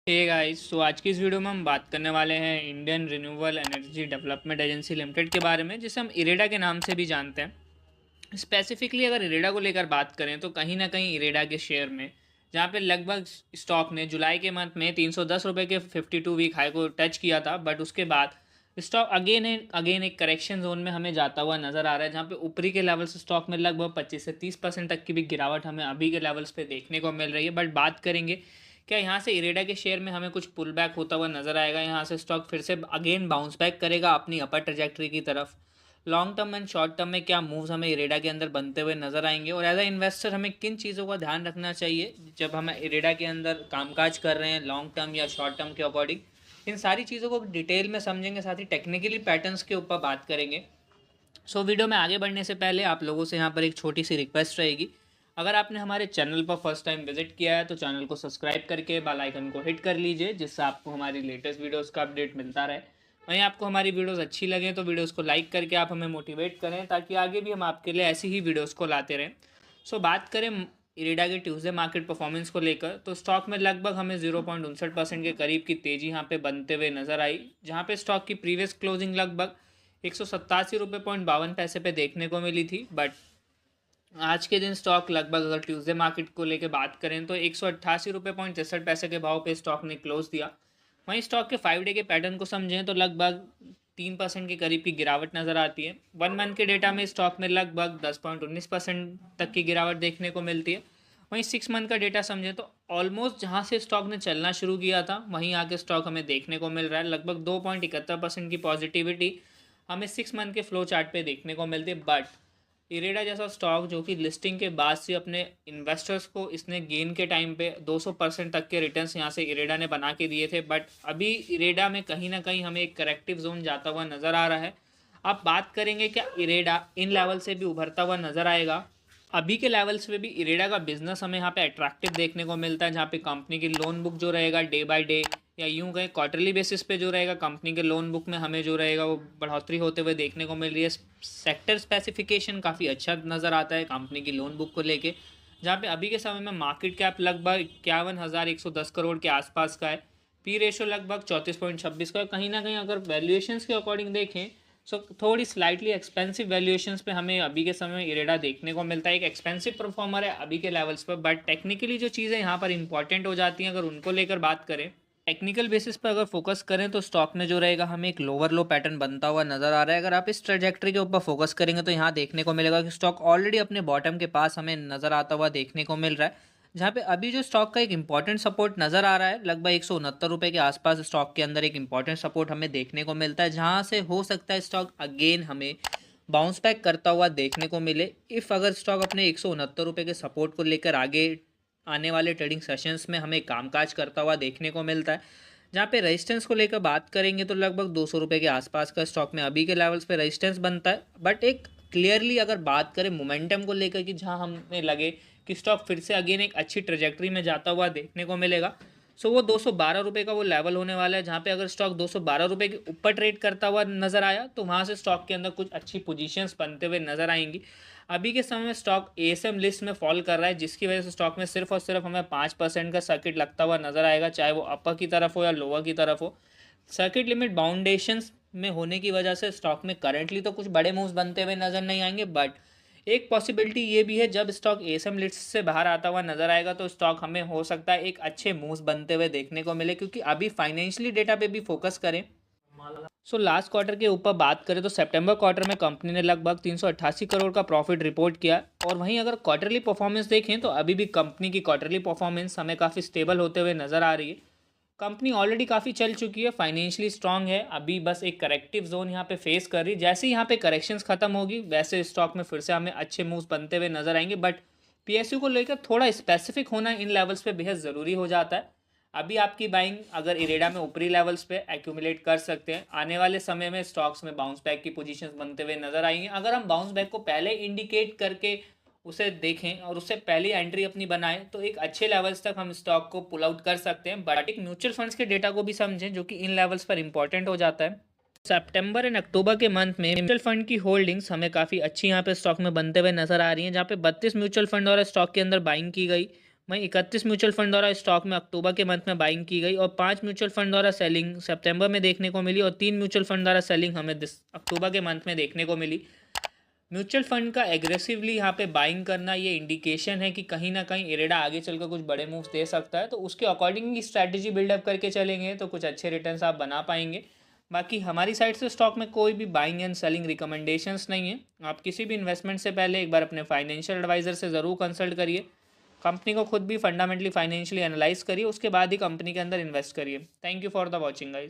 Hey guys, सो आज की इस वीडियो में हम बात करने वाले हैं Indian renewable energy development agency limited के बारे में, जिसे हम इरेडा के नाम से भी जानते हैं। स्पेसिफिकली अगर इरेडा को लेकर बात करें तो कहीं ना कहीं इरेडा के शेयर में, जहाँ पे लगभग स्टॉक ने जुलाई के मंथ में 310 रुपये के 52 वीक हाई को टच किया था, बट उसके बाद स्टॉक अगेन एक करेक्शन जोन में हमें जाता हुआ नजर आ रहा है, जहाँ पे ऊपरी के लेवल्स स्टॉक में लगभग 25 से 30% तक की भी गिरावट हमें अभी के लेवल्स पे देखने को मिल रही है। बट बात करेंगे क्या यहाँ से इरेडा के शेयर में हमें कुछ पुल बैक होता हुआ नजर आएगा, यहाँ से स्टॉक फिर से अगेन बाउंस बैक करेगा अपनी अपर ट्रेजेक्टरी की तरफ। Long term and short term में क्या मूव्स हमें इरेडा के अंदर बनते हुए नजर आएंगे, और एज अ इन्वेस्टर हमें किन चीज़ों का ध्यान रखना चाहिए जब हम इरेडा के अंदर कामकाज कर रहे हैं, लॉन्ग टर्म या शॉर्ट टर्म के अकॉर्डिंग। इन सारी चीज़ों को डिटेल में समझेंगे, साथ ही टेक्निकली पैटर्न्स के ऊपर बात करेंगे। वीडियो में आगे बढ़ने से पहले आप लोगों से यहाँ पर एक छोटी सी रिक्वेस्ट रहेगी। अगर आपने हमारे चैनल पर फर्स्ट टाइम विजिट किया है तो चैनल को सब्सक्राइब करके बेल आइकन को हिट कर लीजिए, जिससे आपको हमारी लेटेस्ट वीडियोस का अपडेट मिलता रहे। वहीं आपको हमारी वीडियोस अच्छी लगे तो वीडियोस को लाइक करके आप हमें मोटिवेट करें, ताकि आगे भी हम आपके लिए ऐसी ही वीडियोस को लाते रहें। बात करें इरेडा के ट्यूसडे मार्केट परफॉर्मेंस को लेकर, तो स्टॉक में लगभग हमें 0.59% के करीब की तेज़ी यहाँ पे बनते हुए नजर आई, जहाँ पे स्टॉक की प्रीवियस क्लोजिंग लगभग 187 रुपये 52 पैसे पे देखने को मिली थी। बट आज के दिन स्टॉक लगभग, अगर ट्यूसडे मार्केट को लेकर बात करें तो 188 रुपये 63 पैसे के भाव पे स्टॉक ने क्लोज दिया। वहीं स्टॉक के 5 डे के पैटर्न को समझें तो लगभग 3% के करीब की गिरावट नज़र आती है। 1 मंथ के डेटा में स्टॉक में लगभग 10.19% तक की गिरावट देखने को मिलती है। वहीं 6 मंथ का डेटा समझें तो ऑलमोस्ट जहां से स्टॉक ने चलना शुरू किया था वहीं आके स्टॉक हमें देखने को मिल रहा है। लगभग 2.71% की पॉजिटिविटी हमें 6 मंथ के फ्लो चार्ट पे देखने को मिलती है। बट इरेडा जैसा स्टॉक, जो कि लिस्टिंग के बाद से अपने इन्वेस्टर्स को इसने गेन के टाइम पे 200% तक के रिटर्न्स यहाँ से इरेडा ने बना के दिए थे, बट अभी इरेडा में कहीं ना कहीं हमें एक करेक्टिव जोन जाता हुआ नज़र आ रहा है। अब बात करेंगे क्या इरेडा इन लेवल से भी उभरता हुआ नज़र आएगा। अभी के लेवल्स पे भी इरेडा का बिजनेस हमें यहाँ पे अट्रैक्टिव देखने को मिलता है, जहाँ पे कंपनी की लोन बुक जो रहेगा डे बाय डे या यूं कहें क्वार्टरली बेसिस पे जो रहेगा, कंपनी के लोन बुक में हमें जो रहेगा वो बढ़ोतरी होते हुए देखने को मिल रही है। सेक्टर स्पेसिफिकेशन काफ़ी अच्छा नज़र आता है कंपनी की लोन बुक को लेके, जहाँ पे अभी के समय में मार्केट कैप लगभग 51,110 करोड़ के आसपास का है। पी रेशो लगभग 34.26 का है। कहीं ना कहीं अगर वैल्यूएशंस के अकॉर्डिंग देखें थोड़ी स्लाइटली एक्सपेंसिव वैल्यूएशंस पे हमें अभी के समय में इरेडा देखने को मिलता है। एक एक्सपेंसिव परफॉर्मर है अभी के लेवल्स पर, बट टेक्निकली जो चीज़ें यहाँ पर इंपॉर्टेंट हो जाती हैं अगर उनको लेकर बात करें, टेक्निकल बेसिस पर अगर फोकस करें तो स्टॉक में जो रहेगा हमें एक लोअर लो पैटर्न बनता हुआ नजर आ रहा है। अगर आप इस ट्रेजेक्टरी के ऊपर फोकस करेंगे तो यहाँ देखने को मिलेगा कि स्टॉक ऑलरेडी अपने बॉटम के पास हमें नजर आता हुआ देखने को मिल रहा है, जहाँ पे अभी जो स्टॉक का एक इंपॉर्टेंट सपोर्ट नजर आ रहा है लगभग 169 रुपये के आसपास स्टॉक के अंदर एक इंपॉर्टेंट सपोर्ट हमें देखने को मिलता है, जहाँ से हो सकता है स्टॉक अगेन हमें बाउंस बैक करता हुआ देखने को मिले। इफ़ अगर स्टॉक अपने 169 रुपये के सपोर्ट को लेकर आगे आने वाले ट्रेडिंग सेशंस में हमें कामकाज करता हुआ देखने को मिलता है। जहाँ पे रेजिस्टेंस को लेकर बात करेंगे तो लगभग 200 रुपये के आसपास का स्टॉक में अभी के लेवल्स पे रेजिस्टेंस बनता है। बट एक क्लियरली अगर बात करें मोमेंटम को लेकर कि जहाँ हमें लगे कि स्टॉक फिर से अगेन एक अच्छी ट्रेजेक्टरी में जाता हुआ देखने को मिलेगा, वो 212 रुपये का वो लेवल होने वाला है, जहाँ पे अगर स्टॉक 212 रुपये के ऊपर ट्रेड करता हुआ नजर आया तो वहाँ से स्टॉक के अंदर कुछ अच्छी पोजीशंस बनते हुए नजर आएंगी। अभी के समय में स्टॉक एएसएम लिस्ट में फॉल कर रहा है, जिसकी वजह से स्टॉक में सिर्फ और सिर्फ हमें 5% का सर्किट लगता हुआ नजर आएगा, चाहे वो अपर की तरफ हो या लोअर की तरफ हो। सर्किट लिमिट बाउंडेशंस में होने की वजह से स्टॉक में करंटली तो कुछ बड़े मूव्स बनते हुए नजर नहीं आएंगे, बट एक पॉसिबिलिटी ये भी है जब स्टॉक एएसएम लिस्ट से बाहर आता हुआ नजर आएगा तो स्टॉक हमें हो सकता है एक अच्छे मूव्स बनते हुए देखने को मिले, क्योंकि अभी फाइनेंशियली डेटा पे भी फोकस करें। लास्ट क्वार्टर के ऊपर बात करें तो सितंबर क्वार्टर में कंपनी ने लगभग 388 करोड़ का प्रॉफिट रिपोर्ट किया, और वहीं अगर क्वार्टरली परफॉर्मेंस देखें तो अभी भी कंपनी की क्वार्टरली परफॉर्मेंस हमें काफ़ी स्टेबल होते हुए नज़र आ रही है। कंपनी ऑलरेडी काफ़ी चल चुकी है, फाइनेंशियली स्ट्रांग है, अभी बस एक करेक्टिव जोन यहाँ पे फेस कर रही है। जैसे ही यहाँ पे करेक्शंस खत्म होगी वैसे स्टॉक में फिर से हमें अच्छे मूव्स बनते हुए नजर आएंगे। बट पीएसयू को लेकर थोड़ा स्पेसिफिक होना इन लेवल्स पे बेहद ज़रूरी हो जाता है। अभी आपकी बाइंग अगर इरेडा में ऊपरी लेवल्स पे एक्यूमुलेट कर सकते हैं, आने वाले समय में स्टॉक्स में बाउंस बैक की पोजीशंस बनते हुए नजर आएंगी। अगर हम बाउंस बैक को पहले इंडिकेट करके उसे देखें और उससे पहली एंट्री अपनी बनाएं तो एक अच्छे लेवल्स तक हम स्टॉक को पुल आउट कर सकते हैं। बट एक म्यूचुअल फंड्स के डेटा को भी समझें, जो कि इन लेवल्स पर इंपॉर्टेंट हो जाता है। सितंबर एंड अक्टूबर के मंथ में म्यूचुअल फंड की होल्डिंग्स हमें काफ़ी अच्छी यहाँ पे स्टॉक में बनते हुए नजर आ रही हैं, जहाँ पे 32 म्यूचुअल फंड और स्टॉक के अंदर बाइंग की गई। वहीं 31 म्यूचुअल फंड द्वारा स्टॉक में अक्टूबर के मंथ में बाइंग की गई और 5 म्यूचुअल फंड द्वारा सेलिंग सितंबर में देखने को मिली और 3 म्यूचुअल फंड द्वारा सेलिंग हमें अक्टूबर के मंथ में देखने को मिली। म्यूचुअल फंड का एग्रेसिवली यहाँ पे बाइंग करना ये इंडिकेशन है कि कहीं ना कहीं इरेडा आगे चलकर कुछ बड़े मूव्स दे सकता है, तो उसके अकॉर्डिंगली स्ट्रैटेजी बिल्डअप करके चलेंगे तो कुछ अच्छे रिटर्न्स आप बना पाएंगे। बाकी हमारी साइड से स्टॉक में कोई भी बाइंग एंड सेलिंग रिकमेंडेशंस नहीं है। आप किसी भी इन्वेस्टमेंट से पहले एक बार अपने फाइनेंशियल एडवाइजर से ज़रूर कंसल्ट करिए, कंपनी को खुद भी फंडामेंटली फाइनेंशियली एनालाइज करिए, उसके बाद ही कंपनी के अंदर इन्वेस्ट करिए। Thank you for the watching guys.